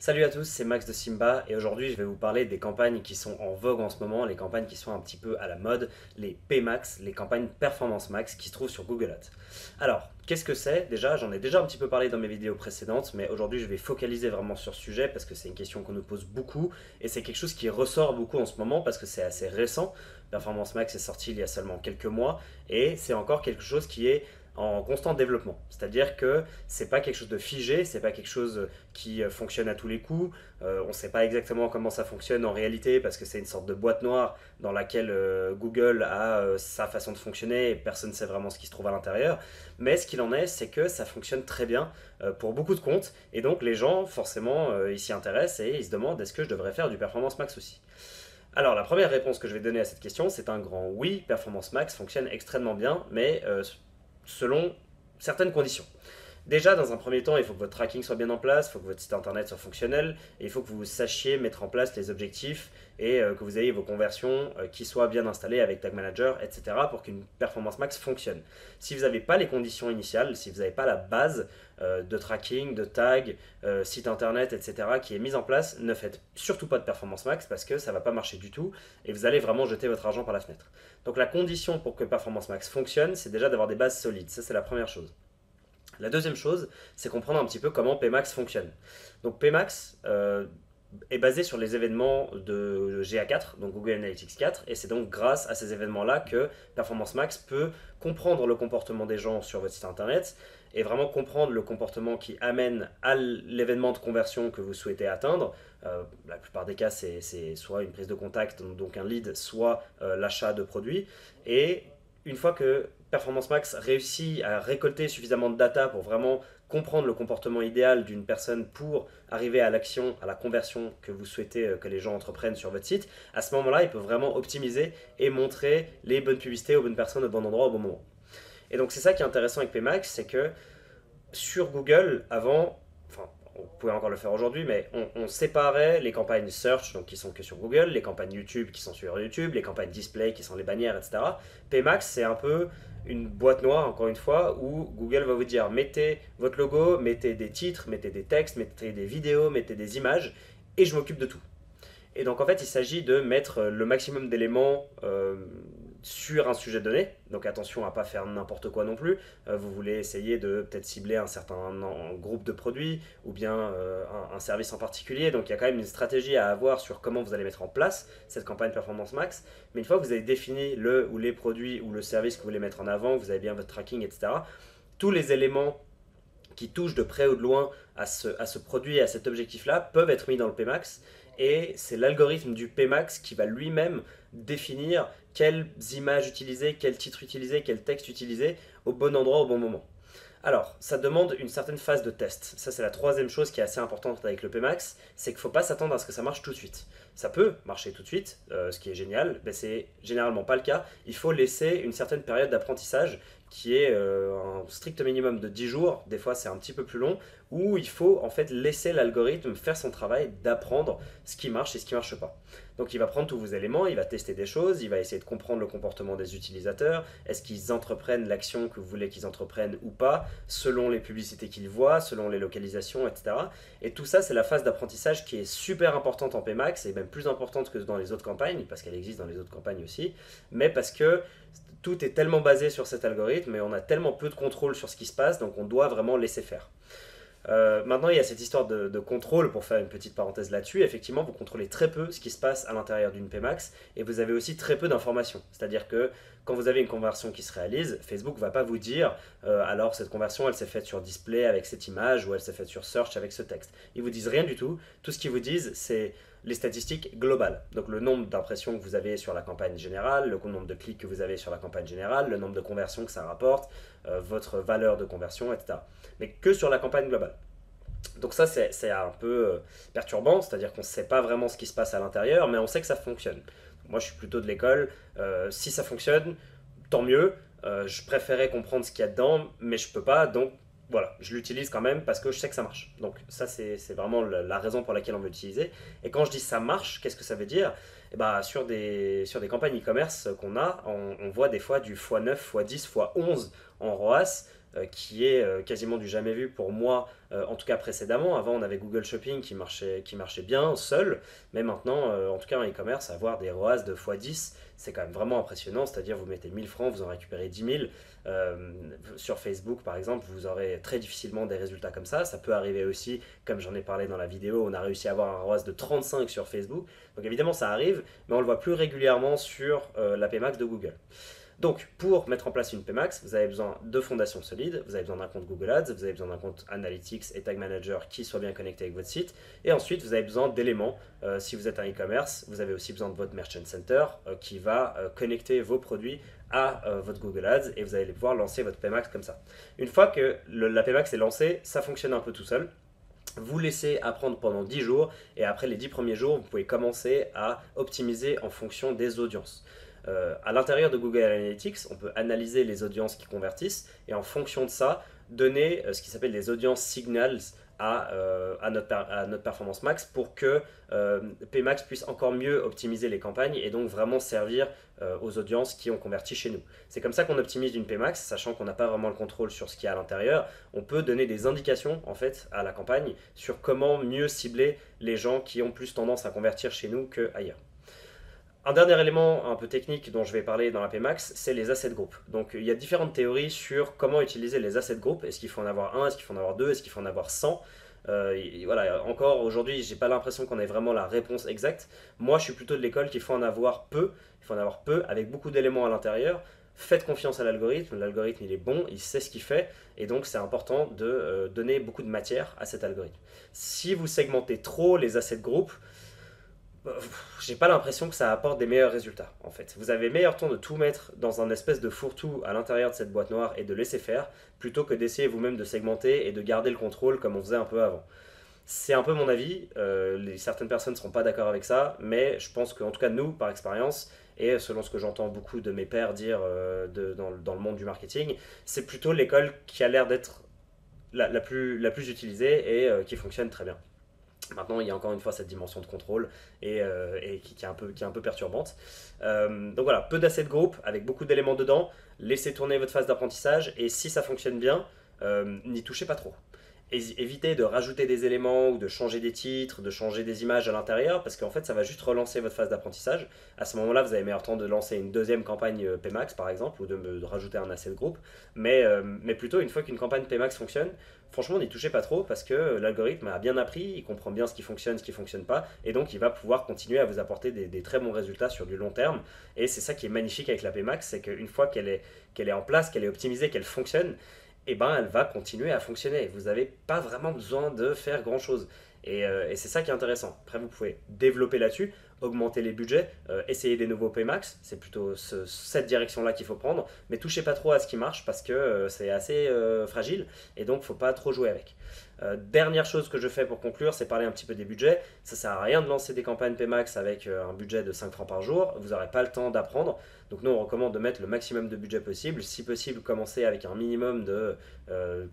Salut à tous, c'est Max de Simba et aujourd'hui je vais vous parler des campagnes qui sont en vogue en ce moment, les campagnes qui sont un petit peu à la mode, les PMax, les campagnes Performance Max qui se trouvent sur Google Ads. Alors, qu'est-ce que c'est? Déjà, j'en ai déjà un petit peu parlé dans mes vidéos précédentes, mais aujourd'hui je vais focaliser vraiment sur ce sujet parce que c'est une question qu'on nous pose beaucoup et c'est quelque chose qui ressort beaucoup en ce moment parce que c'est assez récent. Performance Max est sorti il y a seulement quelques mois et c'est encore quelque chose qui est en constant développement. C'est-à-dire que c'est pas quelque chose de figé, c'est pas quelque chose qui fonctionne à tous les coups. On ne sait pas exactement comment ça fonctionne en réalité parce que c'est une sorte de boîte noire dans laquelle Google a sa façon de fonctionner et personne ne sait vraiment ce qui se trouve à l'intérieur. Mais ce qu'il en est, c'est que ça fonctionne très bien pour beaucoup de comptes et donc les gens forcément ils s'y intéressent et ils se demandent est-ce que je devrais faire du Performance Max aussi. Alors, la première réponse que je vais donner à cette question, c'est un grand oui. Performance Max fonctionne extrêmement bien, mais selon certaines conditions. Déjà, dans un premier temps, il faut que votre tracking soit bien en place, il faut que votre site internet soit fonctionnel, et il faut que vous sachiez mettre en place les objectifs et que vous ayez vos conversions qui soient bien installées avec Tag Manager, etc. pour qu'une Performance Max fonctionne. Si vous n'avez pas les conditions initiales, si vous n'avez pas la base de tracking, de tag, site internet, etc. qui est mise en place, ne faites surtout pas de Performance Max parce que ça ne va pas marcher du tout et vous allez vraiment jeter votre argent par la fenêtre. Donc la condition pour que Performance Max fonctionne, c'est déjà d'avoir des bases solides. Ça, c'est la première chose. La deuxième chose, c'est comprendre un petit peu comment PMax fonctionne. Donc PMax est basé sur les événements de GA4, donc Google Analytics 4, et c'est donc grâce à ces événements-là que Performance Max peut comprendre le comportement des gens sur votre site internet et vraiment comprendre le comportement qui amène à l'événement de conversion que vous souhaitez atteindre. La plupart des cas, c'est soit une prise de contact, donc un lead, soit l'achat de produits. Et une fois que Performance Max réussit à récolter suffisamment de data pour vraiment comprendre le comportement idéal d'une personne pour arriver à l'action, à la conversion que vous souhaitez que les gens entreprennent sur votre site, à ce moment-là, il peut vraiment optimiser et montrer les bonnes publicités aux bonnes personnes au bon endroit au bon moment. Et donc c'est ça qui est intéressant avec PMax, c'est que sur Google, avant, enfin, on pouvait encore le faire aujourd'hui, mais on séparait les campagnes search, donc qui sont que sur Google, les campagnes YouTube qui sont sur YouTube, les campagnes display qui sont les bannières, etc. PMax, c'est un peu une boîte noire, encore une fois, où Google va vous dire mettez votre logo, mettez des titres, mettez des textes, mettez des vidéos, mettez des images, et je m'occupe de tout. Et donc en fait, il s'agit de mettre le maximum d'éléments sur un sujet donné. Donc attention à ne pas faire n'importe quoi non plus. Vous voulez essayer de peut-être cibler un certain groupe de produits ou bien un service en particulier. Donc il y a quand même une stratégie à avoir sur comment vous allez mettre en place cette campagne Performance Max. Mais une fois que vous avez défini le ou les produits ou le service que vous voulez mettre en avant, que vous avez bien votre tracking, etc., tous les éléments qui touchent de près ou de loin à ce produit, à cet objectif-là, peuvent être mis dans le PMax. Et c'est l'algorithme du PMax qui va lui-même définir quelles images utiliser, quel titre utiliser, quel texte utiliser au bon endroit, au bon moment. Alors, ça demande une certaine phase de test. Ça, c'est la troisième chose qui est assez importante avec le PMax, c'est qu'il ne faut pas s'attendre à ce que ça marche tout de suite. Ça peut marcher tout de suite, ce qui est génial, mais c'est généralement pas le cas. Il faut laisser une certaine période d'apprentissage qui est un strict minimum de 10 jours, des fois c'est un petit peu plus long, où il faut en fait laisser l'algorithme faire son travail d'apprendre ce qui marche et ce qui ne marche pas. Donc il va prendre tous vos éléments, il va tester des choses, il va essayer de comprendre le comportement des utilisateurs, est-ce qu'ils entreprennent l'action que vous voulez qu'ils entreprennent ou pas, selon les publicités qu'ils voient, selon les localisations, etc. Et tout ça, c'est la phase d'apprentissage qui est super importante en PMax, et même plus importante que dans les autres campagnes, parce qu'elle existe dans les autres campagnes aussi, mais parce que tout est tellement basé sur cet algorithme et on a tellement peu de contrôle sur ce qui se passe, donc on doit vraiment laisser faire. Maintenant, il y a cette histoire de contrôle, pour faire une petite parenthèse là-dessus. Effectivement, vous contrôlez très peu ce qui se passe à l'intérieur d'une PMax et vous avez aussi très peu d'informations. C'est-à-dire que quand vous avez une conversion qui se réalise, Facebook ne va pas vous dire alors cette conversion elle s'est faite sur display avec cette image ou elle s'est faite sur search avec ce texte. Ils vous disent rien du tout. Tout ce qu'ils vous disent, c'est les statistiques globales. Donc le nombre d'impressions que vous avez sur la campagne générale, le nombre de clics que vous avez sur la campagne générale, le nombre de conversions que ça rapporte, votre valeur de conversion, etc. Mais que sur la campagne globale. Donc ça, c'est un peu perturbant, c'est-à-dire qu'on ne sait pas vraiment ce qui se passe à l'intérieur, mais on sait que ça fonctionne. Moi, je suis plutôt de l'école, si ça fonctionne, tant mieux. Je préférais comprendre ce qu'il y a dedans, mais je peux pas, donc voilà, je l'utilise quand même parce que je sais que ça marche. Donc ça, c'est vraiment la raison pour laquelle on veut l'utiliser. Et quand je dis ça marche, qu'est-ce que ça veut dire? Eh ben, sur des campagnes e-commerce qu'on a, on voit des fois du x9, x10, x11 en ROAS qui est quasiment du jamais vu pour moi, en tout cas précédemment. Avant, on avait Google Shopping qui marchait bien seul, mais maintenant, en tout cas en e-commerce, avoir des ROAS de x10, c'est quand même vraiment impressionnant. C'est-à-dire, vous mettez 1000 francs, vous en récupérez 10 000. Sur Facebook, par exemple, vous aurez très difficilement des résultats comme ça. Ça peut arriver aussi, comme j'en ai parlé dans la vidéo, on a réussi à avoir un ROAS de 35 sur Facebook. Donc évidemment, ça arrive, mais on le voit plus régulièrement sur la PMax de Google. Donc, pour mettre en place une PMax, vous avez besoin de fondations solides, vous avez besoin d'un compte Google Ads, vous avez besoin d'un compte Analytics et Tag Manager qui soit bien connecté avec votre site, et ensuite vous avez besoin d'éléments. Si vous êtes un e-commerce, vous avez aussi besoin de votre Merchant Center qui va connecter vos produits à votre Google Ads et vous allez pouvoir lancer votre PMax comme ça. Une fois que la PMax est lancée, ça fonctionne un peu tout seul. Vous laissez apprendre pendant 10 jours et après les 10 premiers jours, vous pouvez commencer à optimiser en fonction des audiences. À l'intérieur de Google Analytics, on peut analyser les audiences qui convertissent et en fonction de ça, donner ce qui s'appelle des audience signals à notre performance max pour que PMax puisse encore mieux optimiser les campagnes et donc vraiment servir aux audiences qui ont converti chez nous. C'est comme ça qu'on optimise une PMax, sachant qu'on n'a pas vraiment le contrôle sur ce qu'il y a à l'intérieur. On peut donner des indications en fait à la campagne sur comment mieux cibler les gens qui ont plus tendance à convertir chez nous qu'ailleurs. Un dernier élément un peu technique dont je vais parler dans la PMax, c'est les assets group. Donc il y a différentes théories sur comment utiliser les assets group. Est-ce qu'il faut en avoir un, est-ce qu'il faut en avoir deux, est-ce qu'il faut en avoir 100 voilà, encore aujourd'hui, j'ai pas l'impression qu'on ait vraiment la réponse exacte. Moi, je suis plutôt de l'école qu'il faut en avoir peu. Il faut en avoir peu avec beaucoup d'éléments à l'intérieur. Faites confiance à l'algorithme. L'algorithme, il est bon, il sait ce qu'il fait. Et donc, c'est important de donner beaucoup de matière à cet algorithme. Si vous segmentez trop les assets group, j'ai pas l'impression que ça apporte des meilleurs résultats en fait. Vous avez meilleur temps de tout mettre dans un espèce de fourre-tout à l'intérieur de cette boîte noire et de laisser faire plutôt que d'essayer vous-même de segmenter et de garder le contrôle comme on faisait un peu avant. C'est un peu mon avis, certaines personnes ne seront pas d'accord avec ça, mais je pense qu'en tout cas nous, par expérience, et selon ce que j'entends beaucoup de mes pairs dire dans le monde du marketing, c'est plutôt l'école qui a l'air d'être la plus utilisée et qui fonctionne très bien. Maintenant, il y a encore une fois cette dimension de contrôle et qui est un peu perturbante. Donc voilà, peu d'assets de groupe avec beaucoup d'éléments dedans. Laissez tourner votre phase d'apprentissage et si ça fonctionne bien, n'y touchez pas trop. Évitez de rajouter des éléments ou de changer des titres, de changer des images à l'intérieur parce qu'en fait ça va juste relancer votre phase d'apprentissage. À ce moment-là, vous avez meilleur temps de lancer une deuxième campagne PMax par exemple ou de rajouter un asset de groupe. Mais plutôt une fois qu'une campagne PMax fonctionne, franchement n'y touchez pas trop parce que l'algorithme a bien appris, il comprend bien ce qui fonctionne pas et donc il va pouvoir continuer à vous apporter des très bons résultats sur du long terme. Et c'est ça qui est magnifique avec la PMax, c'est qu'une fois qu'elle est en place, qu'elle est optimisée, qu'elle fonctionne, et ben elle va continuer à fonctionner. Vous n'avez pas vraiment besoin de faire grand chose. Et c'est ça qui est intéressant. Après, vous pouvez développer là-dessus, augmenter les budgets, essayer des nouveaux Paymax. C'est plutôt cette direction-là qu'il faut prendre. Mais touchez pas trop à ce qui marche parce que c'est assez fragile et donc il ne faut pas trop jouer avec. Dernière chose que je fais pour conclure, c'est parler un petit peu des budgets. Ça sert à rien de lancer des campagnes Paymax avec un budget de 5 francs par jour. Vous n'aurez pas le temps d'apprendre. Donc nous, on recommande de mettre le maximum de budget possible. Si possible, commencer avec un minimum de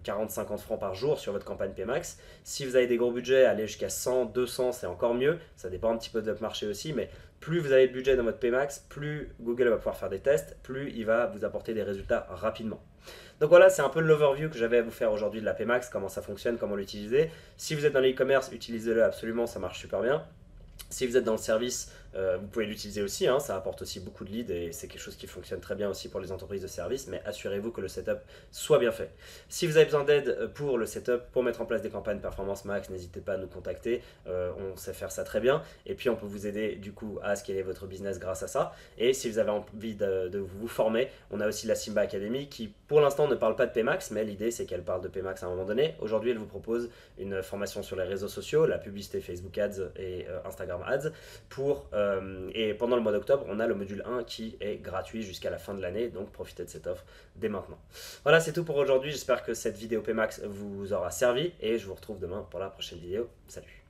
40-50 francs par jour sur votre campagne Paymax. Si vous avez des gros budgets, allez jusqu'à 100, 200, c'est encore mieux. Ça dépend un petit peu de votre marché aussi, mais plus vous avez de budget dans votre Paymax, plus Google va pouvoir faire des tests, plus il va vous apporter des résultats rapidement. Donc voilà, c'est un peu l'overview que j'avais à vous faire aujourd'hui de la Paymax, comment ça fonctionne, comment l'utiliser. Si vous êtes dans l'e-commerce, utilisez-le absolument, ça marche super bien. Si vous êtes dans le service, vous pouvez l'utiliser aussi, hein, ça apporte aussi beaucoup de leads et c'est quelque chose qui fonctionne très bien aussi pour les entreprises de service, mais assurez-vous que le setup soit bien fait. Si vous avez besoin d'aide pour le setup, pour mettre en place des campagnes Performance Max, n'hésitez pas à nous contacter, on sait faire ça très bien et puis on peut vous aider du coup à scaler votre business grâce à ça. Et si vous avez envie de vous former, on a aussi la Simba Academy qui pour l'instant ne parle pas de Paymax, mais l'idée c'est qu'elle parle de Paymax à un moment donné. Aujourd'hui, elle vous propose une formation sur les réseaux sociaux, la publicité Facebook Ads et Instagram Ads et pendant le mois d'octobre, on a le module 1 qui est gratuit jusqu'à la fin de l'année, donc profitez de cette offre dès maintenant. Voilà, c'est tout pour aujourd'hui. J'espère que cette vidéo Paymax vous aura servi et je vous retrouve demain pour la prochaine vidéo. Salut!